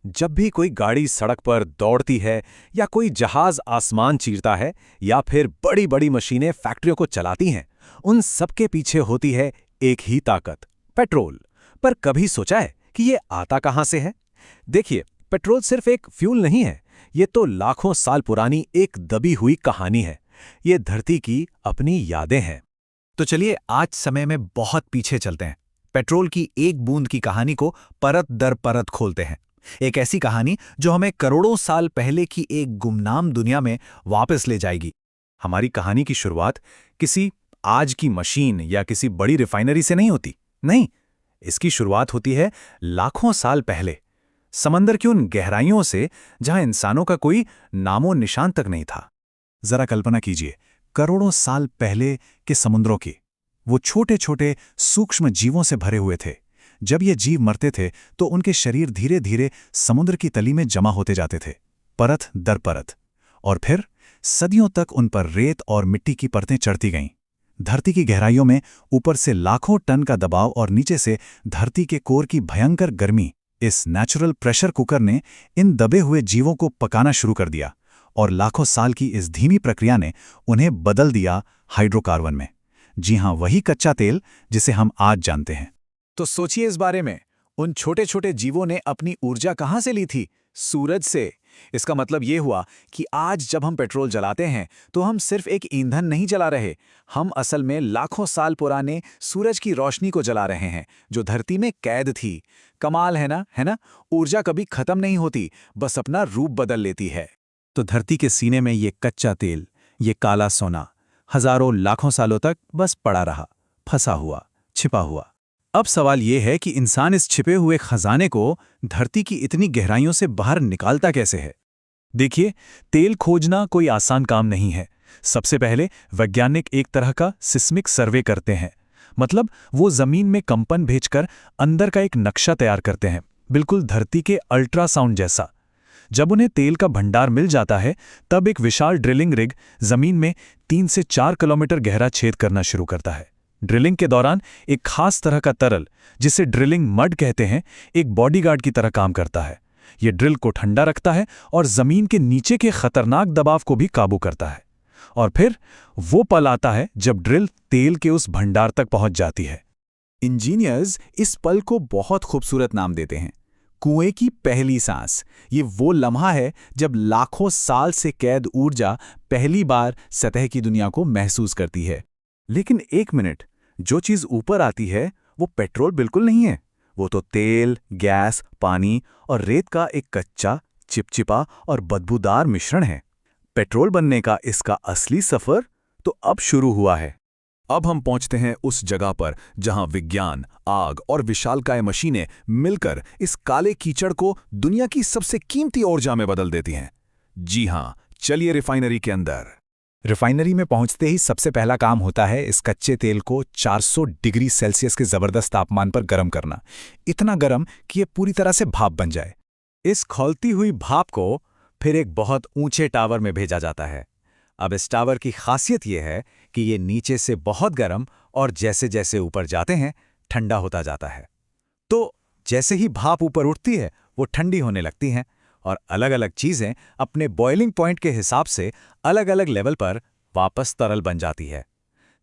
जब भी कोई गाड़ी सड़क पर दौड़ती है या कोई जहाज आसमान चीरता है या फिर बड़ी बड़ी मशीनें फैक्ट्रियों को चलाती हैं, उन सबके पीछे होती है एक ही ताकत, पेट्रोल। पर कभी सोचा है कि ये आता कहाँ से है? देखिए, पेट्रोल सिर्फ एक फ्यूल नहीं है, ये तो लाखों साल पुरानी एक दबी हुई कहानी है। ये धरती की अपनी यादें हैं। तो चलिए आज समय में बहुत पीछे चलते हैं। पेट्रोल की एक बूंद की कहानी को परत दर परत खोलते हैं। एक ऐसी कहानी जो हमें करोड़ों साल पहले की एक गुमनाम दुनिया में वापस ले जाएगी। हमारी कहानी की शुरुआत किसी आज की मशीन या किसी बड़ी रिफाइनरी से नहीं होती। नहीं, इसकी शुरुआत होती है लाखों साल पहले, समंदर की उन गहराइयों से जहां इंसानों का कोई नामो निशान तक नहीं था। जरा कल्पना कीजिए, करोड़ों साल पहले के समुद्रों की। वो छोटे छोटे सूक्ष्म जीवों से भरे हुए थे। जब ये जीव मरते थे तो उनके शरीर धीरे धीरे समुद्र की तली में जमा होते जाते थे, परत दर परत। और फिर सदियों तक उन पर रेत और मिट्टी की परतें चढ़ती गईं। धरती की गहराइयों में ऊपर से लाखों टन का दबाव और नीचे से धरती के कोर की भयंकर गर्मी, इस नेचुरल प्रेशर कुकर ने इन दबे हुए जीवों को पकाना शुरू कर दिया। और लाखों साल की इस धीमी प्रक्रिया ने उन्हें बदल दिया हाइड्रोकार्बन में। जी हां, वही कच्चा तेल जिसे हम आज जानते हैं। तो सोचिए इस बारे में, उन छोटे छोटे जीवों ने अपनी ऊर्जा कहां से ली थी? सूरज से। इसका मतलब ये हुआ कि आज जब हम पेट्रोल जलाते हैं तो हम सिर्फ एक ईंधन नहीं जला रहे, हम असल में लाखों साल पुराने सूरज की रोशनी को जला रहे हैं जो धरती में कैद थी। कमाल है ना, है ना? ऊर्जा कभी खत्म नहीं होती, बस अपना रूप बदल लेती है। तो धरती के सीने में ये कच्चा तेल, ये काला सोना, हजारों लाखों सालों तक बस पड़ा रहा, फंसा हुआ, छिपा हुआ। अब सवाल ये है कि इंसान इस छिपे हुए खजाने को धरती की इतनी गहराइयों से बाहर निकालता कैसे है? देखिए, तेल खोजना कोई आसान काम नहीं है। सबसे पहले वैज्ञानिक एक तरह का सिस्मिक सर्वे करते हैं। मतलब वो जमीन में कंपन भेजकर अंदर का एक नक्शा तैयार करते हैं, बिल्कुल धरती के अल्ट्रासाउंड जैसा। जब उन्हें तेल का भंडार मिल जाता है, तब एक विशाल ड्रिलिंग रिग जमीन में 3 से 4 किलोमीटर गहरा छेद करना शुरू करता है। ड्रिलिंग के दौरान एक खास तरह का तरल, जिसे ड्रिलिंग मड कहते हैं, एक बॉडीगार्ड की तरह काम करता है। यह ड्रिल को ठंडा रखता है और जमीन के नीचे के खतरनाक दबाव को भी काबू करता है। और फिर वो पल आता है जब ड्रिल तेल के उस भंडार तक पहुंच जाती है। इंजीनियर्स इस पल को बहुत खूबसूरत नाम देते हैं, कुएं की पहली सांस। ये वो लम्हा है जब लाखों साल से कैद ऊर्जा पहली बार सतह की दुनिया को महसूस करती है। लेकिन एक मिनट, जो चीज ऊपर आती है वो पेट्रोल बिल्कुल नहीं है। वो तो तेल, गैस, पानी और रेत का एक कच्चा, चिपचिपा और बदबूदार मिश्रण है। पेट्रोल बनने का इसका असली सफर तो अब शुरू हुआ है। अब हम पहुंचते हैं उस जगह पर जहां विज्ञान, आग और विशालकाय मशीनें मिलकर इस काले कीचड़ को दुनिया की सबसे कीमती ऊर्जा में बदल देती हैं। जी हां, चलिए रिफाइनरी के अंदर। रिफाइनरी में पहुंचते ही सबसे पहला काम होता है इस कच्चे तेल को 400 डिग्री सेल्सियस के जबरदस्त तापमान पर गर्म करना। इतना गर्म कि ये पूरी तरह से भाप बन जाए। इस खौलती हुई भाप को फिर एक बहुत ऊंचे टावर में भेजा जाता है। अब इस टावर की खासियत यह है कि ये नीचे से बहुत गर्म और जैसे जैसे ऊपर जाते हैं ठंडा होता जाता है। तो जैसे ही भाप ऊपर उठती है वो ठंडी होने लगती हैं और अलग अलग चीजें अपने बॉइलिंग पॉइंट के हिसाब से अलग अलग लेवल पर वापस तरल बन जाती है।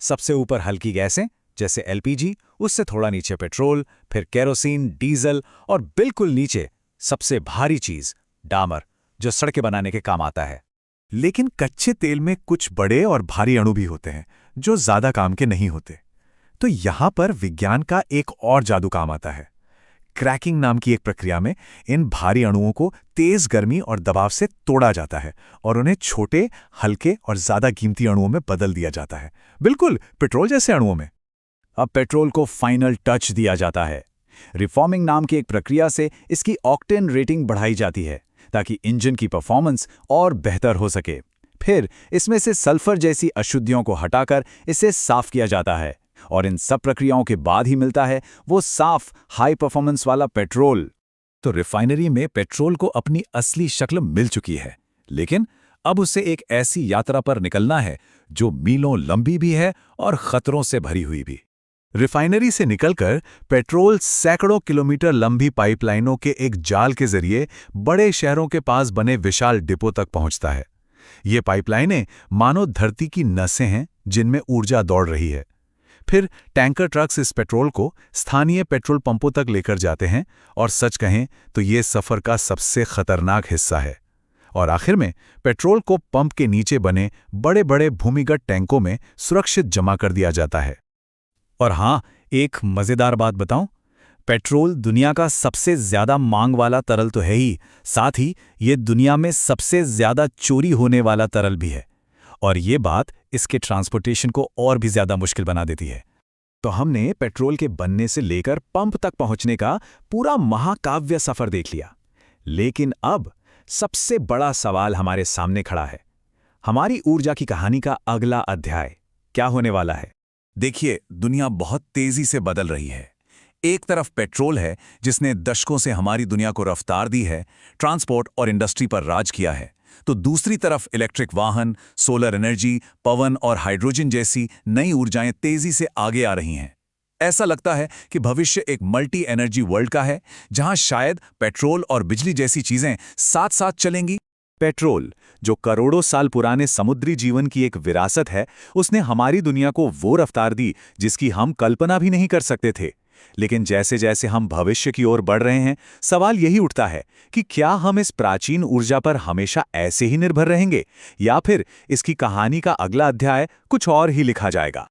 सबसे ऊपर हल्की गैसें जैसे एलपीजी, उससे थोड़ा नीचे पेट्रोल, फिर केरोसिन, डीजल और बिल्कुल नीचे सबसे भारी चीज डामर, जो सड़कें बनाने के काम आता है। लेकिन कच्चे तेल में कुछ बड़े और भारी अणु भी होते हैं जो ज्यादा काम के नहीं होते। तो यहां पर विज्ञान का एक और जादू काम आता है। क्रैकिंग नाम की एक प्रक्रिया में इन भारी अणुओं को तेज गर्मी और दबाव से तोड़ा जाता है और उन्हें छोटे, हल्के और ज्यादा कीमती अणुओं में बदल दिया जाता है, बिल्कुल पेट्रोल जैसे अणुओं में। अब पेट्रोल को फाइनल टच दिया जाता है। रिफॉर्मिंग नाम की एक प्रक्रिया से इसकी ऑक्टेन रेटिंग बढ़ाई जाती है ताकि इंजन की परफॉर्मेंस और बेहतर हो सके। फिर इसमें से सल्फर जैसी अशुद्धियों को हटाकर इसे साफ किया जाता है और इन सब प्रक्रियाओं के बाद ही मिलता है वो साफ, हाई परफॉर्मेंस वाला पेट्रोल। तो रिफाइनरी में पेट्रोल को अपनी असली शक्ल मिल चुकी है, लेकिन अब उसे एक ऐसी यात्रा पर निकलना है जो मीलों लंबी भी है और खतरों से भरी हुई भी। रिफाइनरी से निकलकर पेट्रोल सैकड़ों किलोमीटर लंबी पाइपलाइनों के एक जाल के जरिए बड़े शहरों के पास बने विशाल डिपो तक पहुंचता है। ये पाइपलाइनें मानो धरती की नसें हैं जिनमें ऊर्जा दौड़ रही है। फिर टैंकर ट्रक्स इस पेट्रोल को स्थानीय पेट्रोल पंपों तक लेकर जाते हैं और सच कहें तो ये सफ़र का सबसे खतरनाक हिस्सा है। और आखिर में पेट्रोल को पंप के नीचे बने बड़े बड़े भूमिगत टैंकों में सुरक्षित जमा कर दिया जाता है। और हाँ, एक मज़ेदार बात बताऊं, पेट्रोल दुनिया का सबसे ज़्यादा मांग वाला तरल तो है ही, साथ ही ये दुनिया में सबसे ज़्यादा चोरी होने वाला तरल भी है। और ये बात इसके ट्रांसपोर्टेशन को और भी ज़्यादा मुश्किल बना देती है। तो हमने पेट्रोल के बनने से लेकर पंप तक पहुंचने का पूरा महाकाव्य सफर देख लिया। लेकिन अब सबसे बड़ा सवाल हमारे सामने खड़ा है। हमारी ऊर्जा की कहानी का अगला अध्याय क्या होने वाला है? देखिए, दुनिया बहुत तेजी से बदल रही है। एक तरफ पेट्रोल है जिसने दशकों से हमारी दुनिया को रफ्तार दी है, ट्रांसपोर्ट और इंडस्ट्री पर राज किया है, तो दूसरी तरफ इलेक्ट्रिक वाहन, सोलर एनर्जी, पवन और हाइड्रोजन जैसी नई ऊर्जाएं तेजी से आगे आ रही हैं। ऐसा लगता है कि भविष्य एक मल्टी एनर्जी वर्ल्ड का है, जहां शायद पेट्रोल और बिजली जैसी चीजें साथ साथ चलेंगी। पेट्रोल, जो करोड़ों साल पुराने समुद्री जीवन की एक विरासत है, उसने हमारी दुनिया को वो रफ्तार दी जिसकी हम कल्पना भी नहीं कर सकते थे। लेकिन जैसे जैसे हम भविष्य की ओर बढ़ रहे हैं, सवाल यही उठता है कि क्या हम इस प्राचीन ऊर्जा पर हमेशा ऐसे ही निर्भर रहेंगे, या फिर इसकी कहानी का अगला अध्याय कुछ और ही लिखा जाएगा।